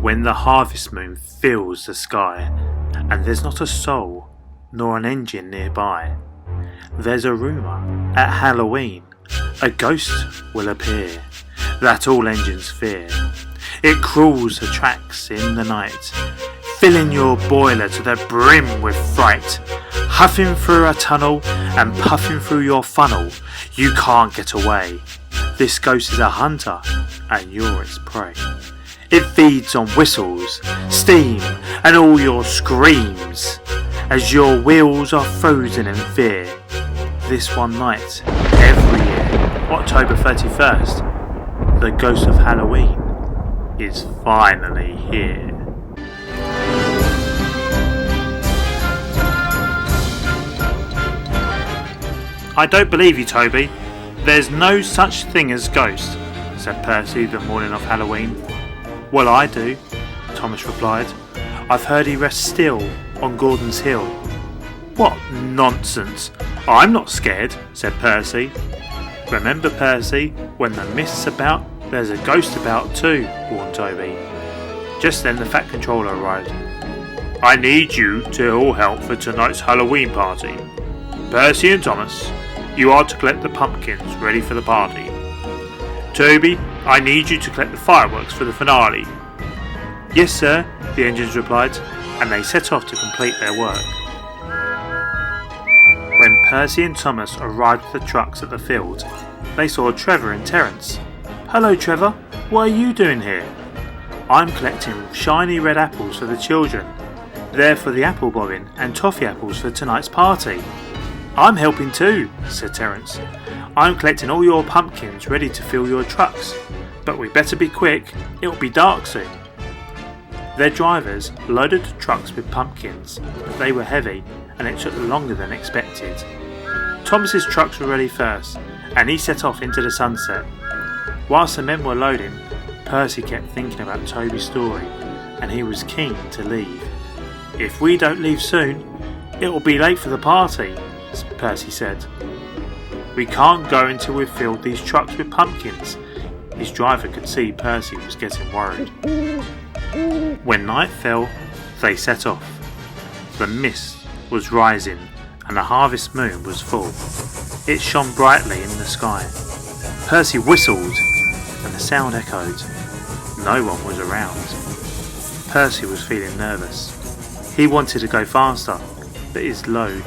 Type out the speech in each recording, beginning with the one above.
when the harvest moon fills the sky, and there's not a soul nor an engine nearby. There's a rumour at Halloween a ghost will appear that all engines fear. It crawls the tracks in the night, filling your boiler to the brim with fright. Huffing through a tunnel and puffing through your funnel, you can't get away. This ghost is a hunter and you're its prey. It feeds on whistles, steam and all your screams as your wheels are frozen in fear. This one night, every year, October 31st, the ghost of Halloween is finally here. I don't believe you, Toby. There's no such thing as ghosts, said Percy the morning of Halloween. Well, I do, Thomas replied. I've heard he rests still on Gordon's Hill. What nonsense! I'm not scared, said Percy. Remember, Percy, when the mist's about, there's a ghost about too, warned Toby. Just then the Fat Controller arrived. I need you to all help for tonight's Halloween party. Percy and Thomas, you are to collect the pumpkins ready for the party. Toby, I need you to collect the fireworks for the finale. Yes, sir, the engines replied, and they set off to complete their work. When Percy and Thomas arrived with the trucks at the field, they saw Trevor and Terence. Hello, Trevor, what are you doing here? I'm collecting shiny red apples for the children. They're for the apple bobbing and toffee apples for tonight's party. I'm helping too, said Terence. I'm collecting all your pumpkins ready to fill your trucks, but we better be quick, it'll be dark soon. Their drivers loaded the trucks with pumpkins, but they were heavy and it took longer than expected. Thomas's trucks were ready first, and he set off into the sunset. Whilst the men were loading, Percy kept thinking about Toby's story, and he was keen to leave. If we don't leave soon, it will be late for the party, Percy said. We can't go until we've filled these trucks with pumpkins. His driver could see Percy was getting worried. When night fell, they set off. The mist was rising and the harvest moon was full. It shone brightly in the sky. Percy whistled and the sound echoed. No one was around. Percy was feeling nervous. He wanted to go faster, but his load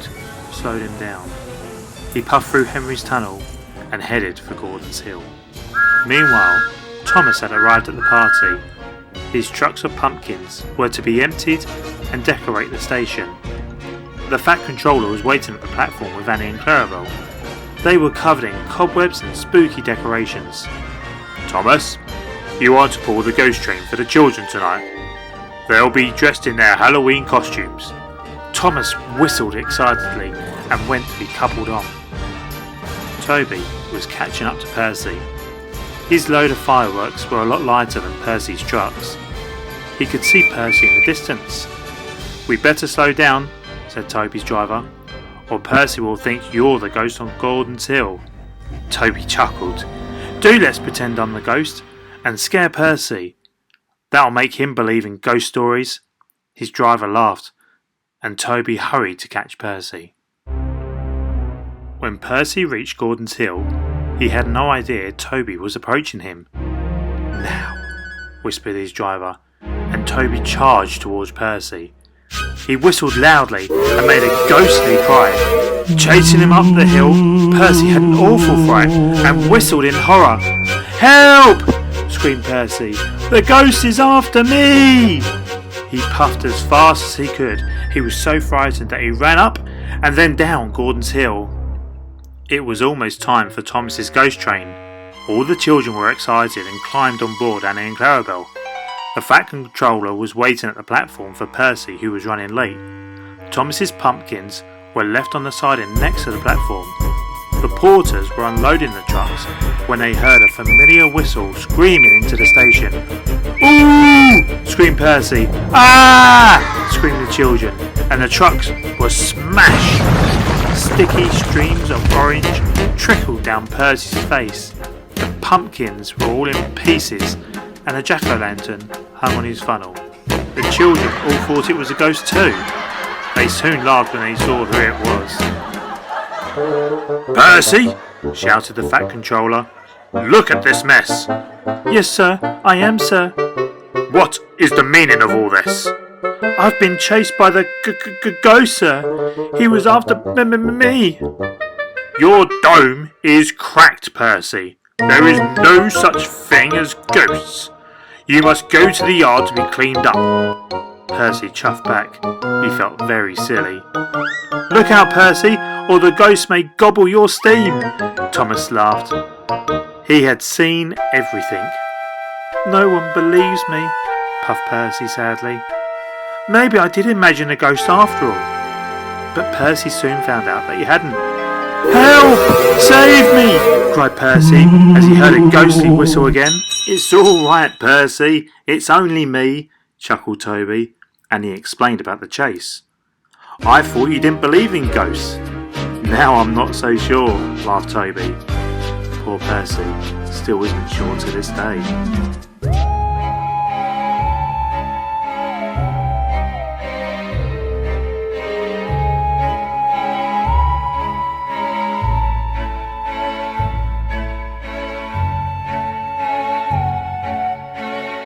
slowed him down. He puffed through Henry's tunnel and headed for Gordon's Hill. Meanwhile, Thomas had arrived at the party. His trucks of pumpkins were to be emptied and decorate the station. The Fat Controller was waiting at the platform with Annie and Clarabelle. They were covered in cobwebs and spooky decorations. Thomas, you are to pull the ghost train for the children tonight. They'll be dressed in their Halloween costumes. Thomas whistled excitedly and went to be coupled on. Toby was catching up to Percy. His load of fireworks were a lot lighter than Percy's trucks. He could see Percy in the distance. We'd better slow down, said Toby's driver, or Percy will think you're the ghost on Gordon's Hill. Toby chuckled. Do let's pretend I'm the ghost and scare Percy. That'll make him believe in ghost stories. His driver laughed, and Toby hurried to catch Percy. When Percy reached Gordon's Hill, he had no idea Toby was approaching him. Now, whispered his driver, and Toby charged towards Percy. He whistled loudly and made a ghostly cry. Chasing him up the hill, Percy had an awful fright and whistled in horror. Help! Screamed Percy. The ghost is after me! He puffed as fast as he could. He was so frightened that he ran up and then down Gordon's Hill. It was almost time for Thomas's ghost train. All the children were excited and climbed on board Annie and Clarabelle. The Fat Controller was waiting at the platform for Percy, who was running late. Thomas's pumpkins were left on the siding next to the platform. The porters were unloading the trucks when they heard a familiar whistle screaming into the station. Ooh! Screamed Percy. Ah! Screamed the children, and the trucks were smashed. Sticky streams of orange trickled down Percy's face. The pumpkins were all in pieces, and a jack-o'-lantern hung on his funnel. The children all thought it was a ghost too. They soon laughed when they saw who it was. "Percy!" shouted the Fat Controller. "Look at this mess!" "Yes, sir, I am, sir." "What is the meaning of all this?" "I've been chased by the ghost, sir. He was after me." "Your dome is cracked, Percy. There is no such thing as ghosts. You must go to the yard to be cleaned up." Percy chuffed back. He felt very silly. "Look out, Percy, or the ghost may gobble your steam." Thomas laughed. He had seen everything. "No one believes me," puffed Percy sadly. "Maybe I did imagine a ghost after all." But Percy soon found out that he hadn't. "Help! Save me!" cried Percy as he heard a ghostly whistle again. "It's all right, Percy. It's only me," chuckled Toby, and he explained about the chase. "I thought you didn't believe in ghosts." "Now I'm not so sure," laughed Toby. Poor Percy still isn't sure to this day.